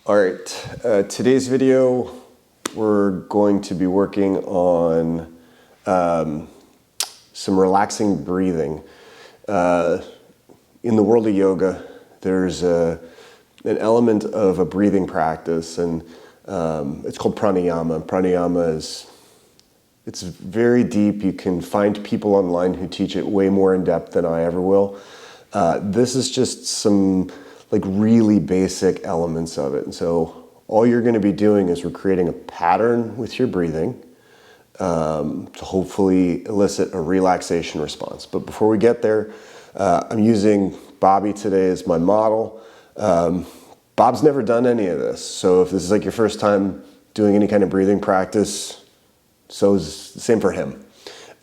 All right, today's video, we're going to be working on some relaxing breathing. In the world of yoga, there's an element of a breathing practice, and it's called pranayama. Pranayama it's very deep. You can find people online who teach it way more in depth than I ever will. This is just some really basic elements of it. And so all you're going to be doing is we're creating a pattern with your breathing to hopefully elicit a relaxation response. But before we get there, I'm using Bobby today as my model. Bob's never done any of this. So if this is your first time doing any kind of breathing practice, so is the same for him.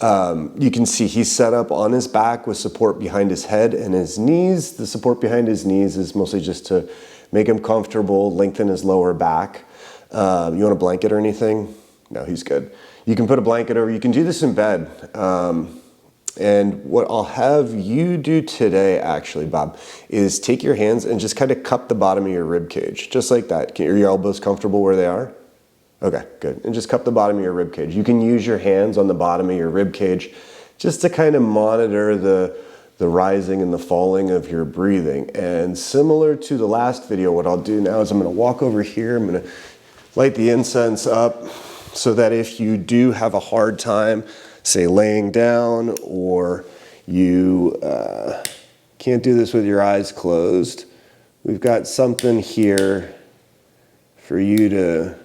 You can see he's set up on his back with support behind his head and his knees. The support behind his knees is mostly just to make him comfortable, lengthen his lower back. You want a blanket or anything? No, he's good. You can put a blanket over. You can do this in bed. And what I'll have you do today, actually, Bob, is take your hands and just kind of cup the bottom of your rib cage, just like that. Are your elbows comfortable where they are? Okay, good. And just cup the bottom of your rib cage. You can use your hands on the bottom of your rib cage just to kind of monitor the rising and the falling of your breathing. And similar to the last video, what I'll do now is I'm going to walk over here. I'm going to light the incense up so that if you do have a hard time, say laying down, or you can't do this with your eyes closed, we've got something here for you to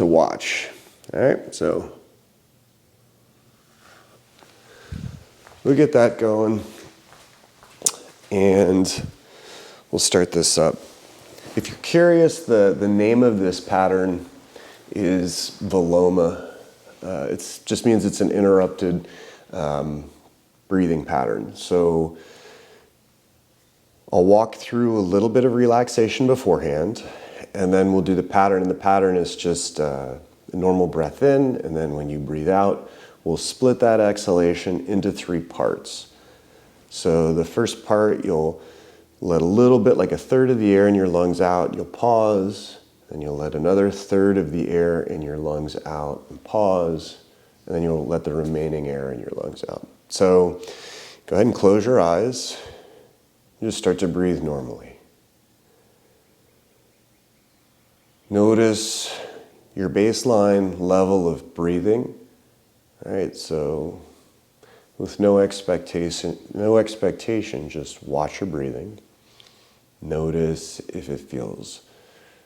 watch. All right, so we'll get that going and we'll start this up. If you're curious, the name of this pattern is Viloma. It just means it's an interrupted breathing pattern. So I'll walk through a little bit of relaxation beforehand, and then we'll do the pattern. And the pattern is just a normal breath in, and then when you breathe out, we'll split that exhalation into 3 parts. So the first part, you'll let a little bit, like a third of the air in your lungs out. You'll pause, then you'll let another third of the air in your lungs out and pause, and then you'll let the remaining air in your lungs out. So go ahead and close your eyes. Just start to breathe normally. Notice your baseline level of breathing. All right, so with no expectation, just watch your breathing. Notice if it feels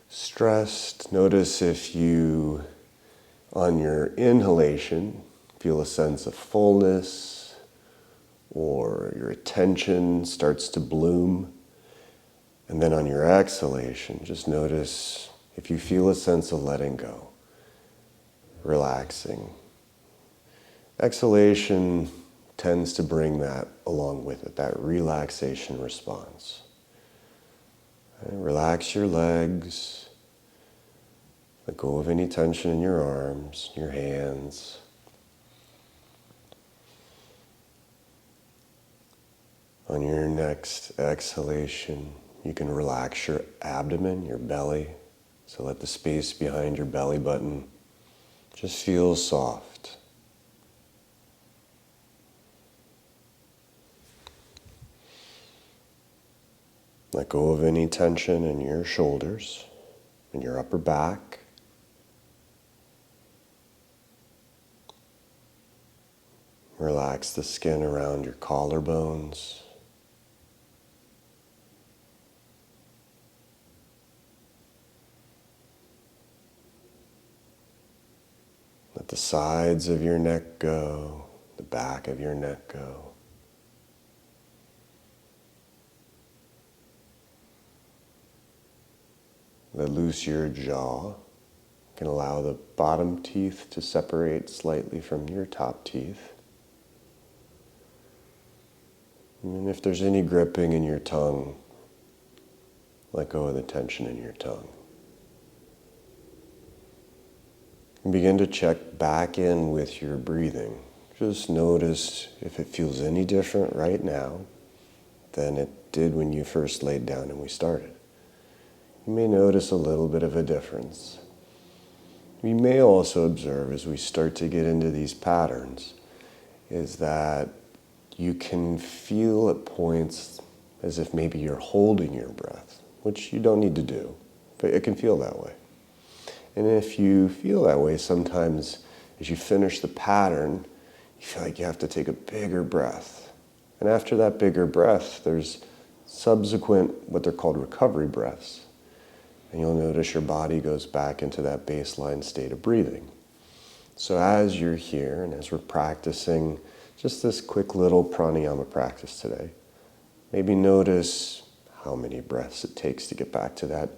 stressed. Notice if you, on your inhalation, feel a sense of fullness, or your attention starts to bloom. And then on your exhalation, just notice if you feel a sense of letting go, relaxing. Exhalation tends to bring that along with it, that relaxation response. And relax your legs. Let go of any tension in your arms, your hands. On your next exhalation, you can relax your abdomen, your belly. So let the space behind your belly button just feel soft. Let go of any tension in your shoulders, in your upper back. Relax the skin around your collarbones. Let the sides of your neck go, the back of your neck go. Let loose your jaw. You can allow the bottom teeth to separate slightly from your top teeth. And if there's any gripping in your tongue, let go of the tension in your tongue. And begin to check back in with your breathing. Just notice if it feels any different right now than it did when you first laid down and we started. you may notice a little bit of a difference. We may also observe as we start to get into these patterns is that you can feel at points as if maybe you're holding your breath, which you don't need to do, but it can feel that way. And if you feel that way, sometimes as you finish the pattern, you feel like you have to take a bigger breath. And after that bigger breath, there's subsequent, what they're called recovery breaths. And you'll notice your body goes back into that baseline state of breathing. So as you're here and as we're practicing just this quick little pranayama practice today, maybe notice how many breaths it takes to get back to that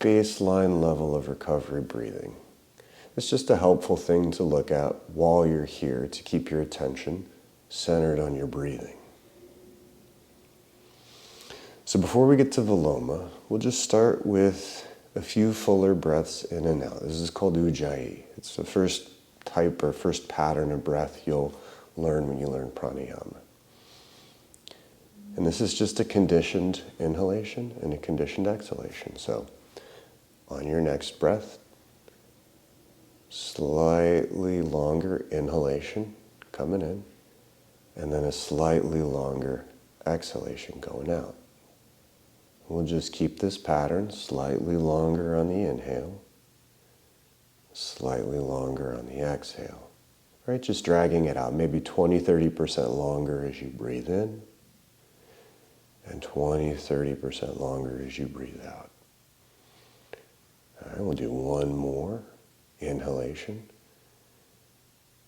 baseline level of recovery breathing. It's just a helpful thing to look at while you're here to keep your attention centered on your breathing. So before we get to Viloma, we'll just start with a few fuller breaths in and out. This is called Ujjayi. It's the first type or first pattern of breath you'll learn when you learn pranayama. And this is just a conditioned inhalation and a conditioned exhalation. So on your next breath, slightly longer inhalation coming in, and then a slightly longer exhalation going out. We'll just keep this pattern slightly longer on the inhale, slightly longer on the exhale. Right? Just dragging it out, maybe 20-30% longer as you breathe in, and 20-30% longer as you breathe out. All right, we'll do one more inhalation,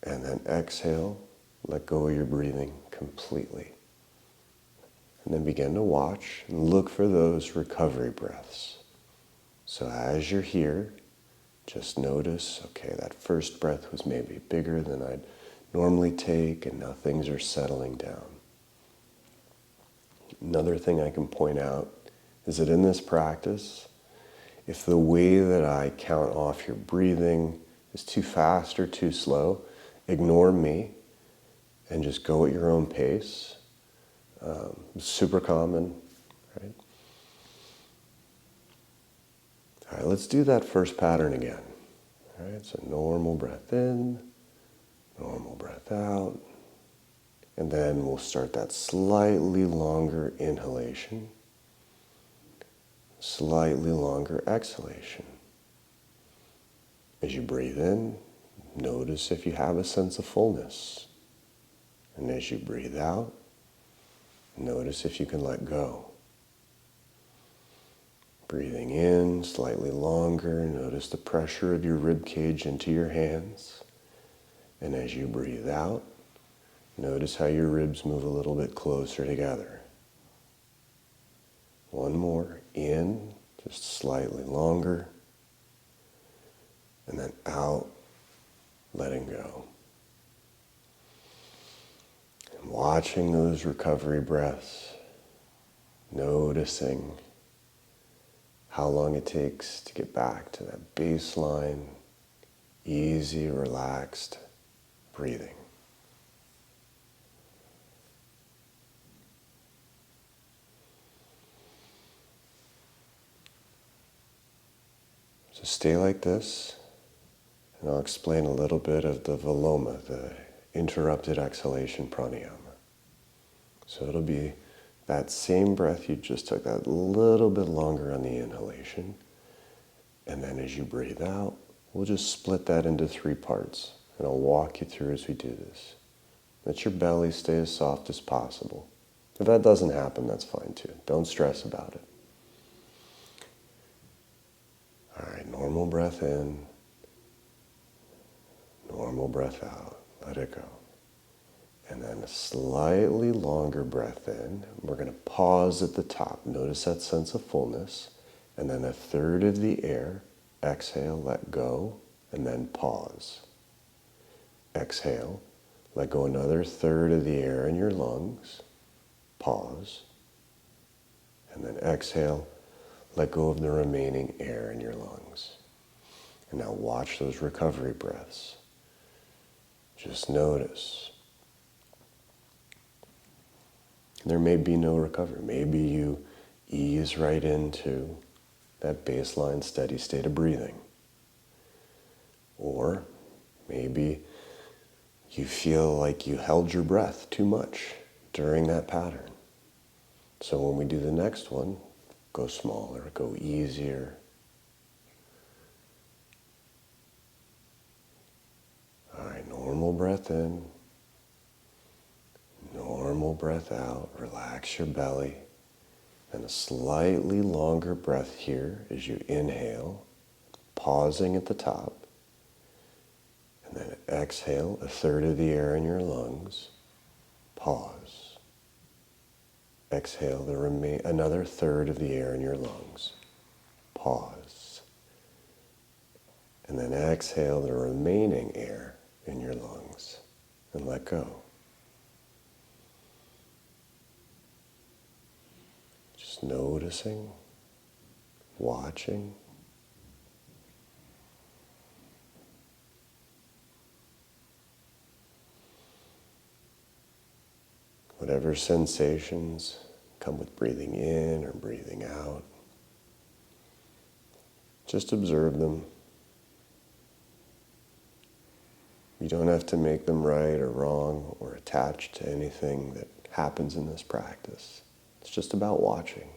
and then exhale, let go of your breathing completely. And then begin to watch and look for those recovery breaths. So as you're here, just notice, okay, that first breath was maybe bigger than I'd normally take, and now things are settling down. Another thing I can point out is that in this practice, if the way that I count off your breathing is too fast or too slow, ignore me and just go at your own pace. Super common, right? All right, let's do that first pattern again. All right, so normal breath in, normal breath out, and then we'll start that slightly longer inhalation, slightly longer exhalation. As you breathe in, notice if you have a sense of fullness. And as you breathe out, notice if you can let go. Breathing in slightly longer, notice the pressure of your rib cage into your hands. And as you breathe out, notice how your ribs move a little bit closer together. One more, in, just slightly longer. And then out, letting go. And watching those recovery breaths, noticing how long it takes to get back to that baseline, easy, relaxed breathing. So stay like this, and I'll explain a little bit of the Viloma, the interrupted exhalation pranayama. So it'll be that same breath you just took, that little bit longer on the inhalation. And then as you breathe out, we'll just split that into 3 parts. And I'll walk you through as we do this. Let your belly stay as soft as possible. If that doesn't happen, that's fine too. Don't stress about it. All right, normal breath in, normal breath out. Let it go. And then a slightly longer breath in. We're going to pause at the top. Notice that sense of fullness. And then 1/3 of the air. Exhale, let go, and then pause. Exhale, let go another 1/3 of the air in your lungs. Pause. And then exhale, let go of the remaining air in your lungs. And now watch those recovery breaths. Just notice. There may be no recovery. Maybe you ease right into that baseline steady state of breathing. Or maybe you feel like you held your breath too much during that pattern. So when we do the next one, go smaller, go easier. All right, normal breath in, normal breath out. Relax your belly. And a slightly longer breath here as you inhale, pausing at the top. And then exhale a third of the air in your lungs. Pause. Exhale another third of the air in your lungs. Pause. And then exhale the remaining air in your lungs and let go. Just noticing, watching. Whatever sensations come with breathing in or breathing out, just observe them. You don't have to make them right or wrong or attached to anything that happens in this practice. It's just about watching.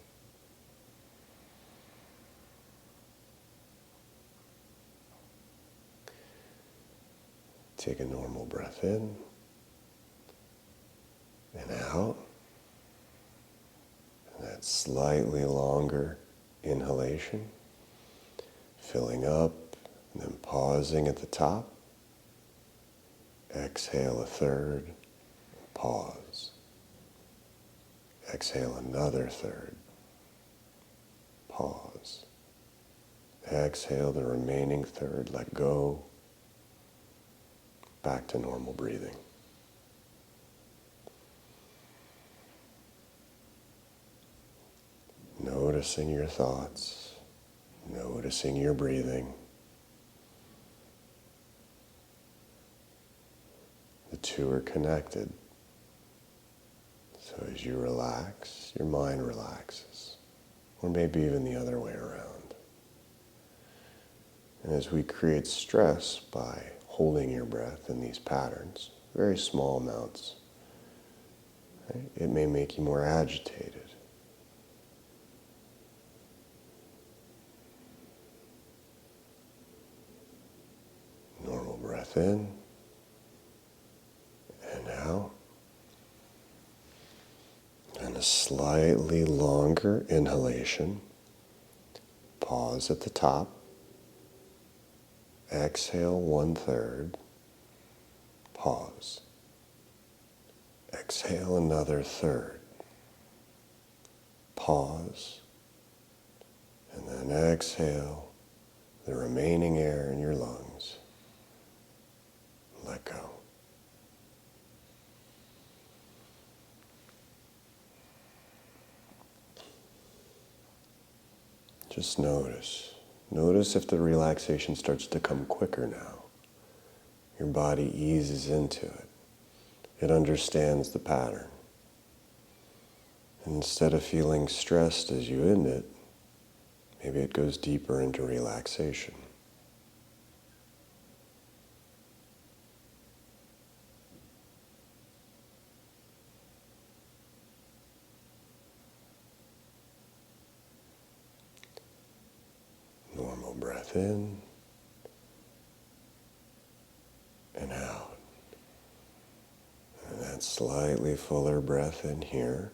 Take a normal breath in and out. And that slightly longer inhalation, filling up and then pausing at the top. Exhale a third, pause. Exhale another third, pause. Exhale the remaining third, let go. Back to normal breathing. Noticing your thoughts, noticing your breathing. The two are connected. So as you relax, your mind relaxes. Or maybe even the other way around. And as we create stress by holding your breath in these patterns, very small amounts, right, it may make you more agitated. Normal breath in and out. And a slightly longer inhalation. Pause at the top. Exhale 1/3. Pause. Exhale another third. Pause. And then exhale the remaining air in your lungs. Let go. Just notice. Notice if the relaxation starts to come quicker now. Your body eases into it. It understands the pattern. And instead of feeling stressed as you end it, maybe it goes deeper into relaxation. Normal breath in and out. And that slightly fuller breath in here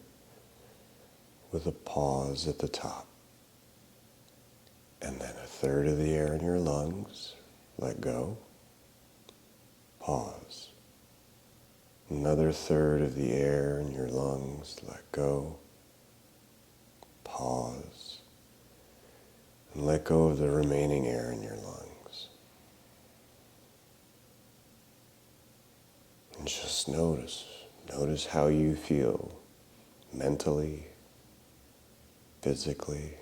with a pause at the top. And then a third of the air in your lungs. Let go. Pause. Another third of the air in your lungs. Let go. Pause. And let go of the remaining air in your lungs. And just notice. Notice how you feel mentally, physically.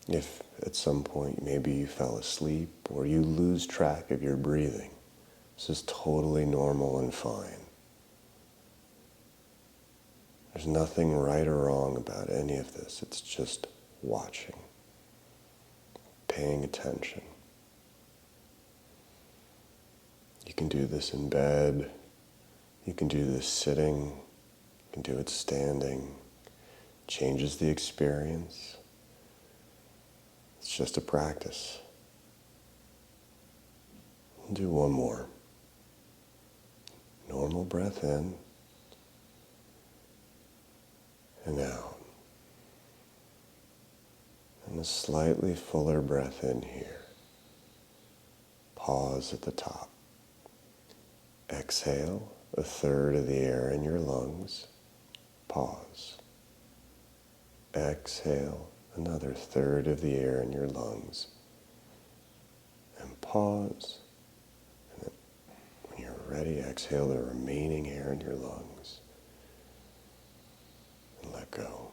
If at some point maybe you fell asleep or you lose track of your breathing, this is totally normal and fine. There's nothing right or wrong about any of this. It's just watching, paying attention. You can do this in bed. You can do this sitting. You can do it standing. Changes the experience. It's just a practice. We'll do one more. Normal breath in and out. And a slightly fuller breath in here. Pause at the top. Exhale a third of the air in your lungs. Pause. Exhale another third of the air in your lungs. And pause. And then when you're ready, exhale the remaining air in your lungs. And let go.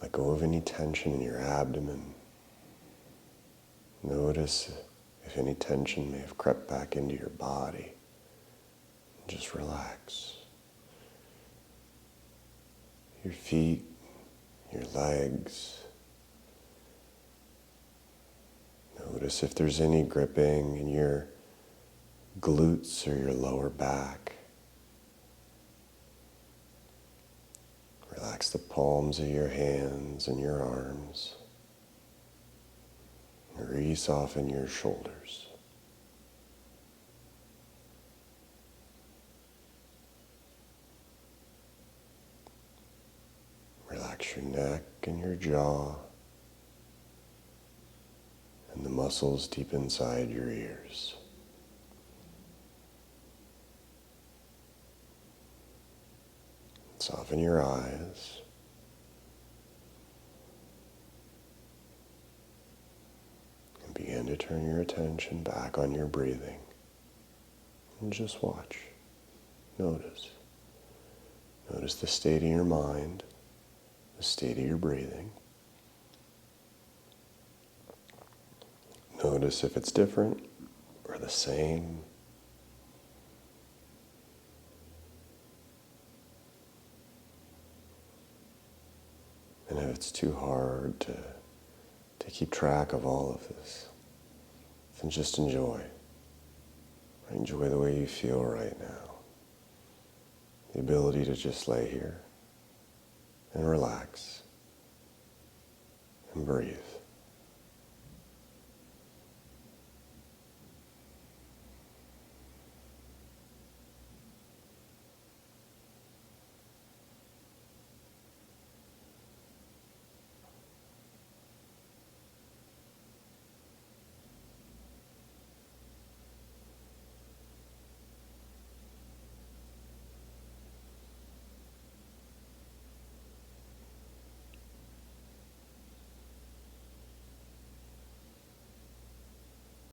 Let go of any tension in your abdomen. Notice if any tension may have crept back into your body. Just relax. Your feet, your legs. Notice if there's any gripping in your glutes or your lower back. Relax the palms of your hands and your arms. Re-soften your shoulders. Relax your neck and your jaw and the muscles deep inside your ears. Soften your eyes. And begin to turn your attention back on your breathing. And just watch. Notice. Notice the state of your mind, the state of your breathing. Notice if it's different or the same. And if it's too hard to keep track of all of this, then just enjoy. Enjoy the way you feel right now. The ability to just lay here and relax and breathe.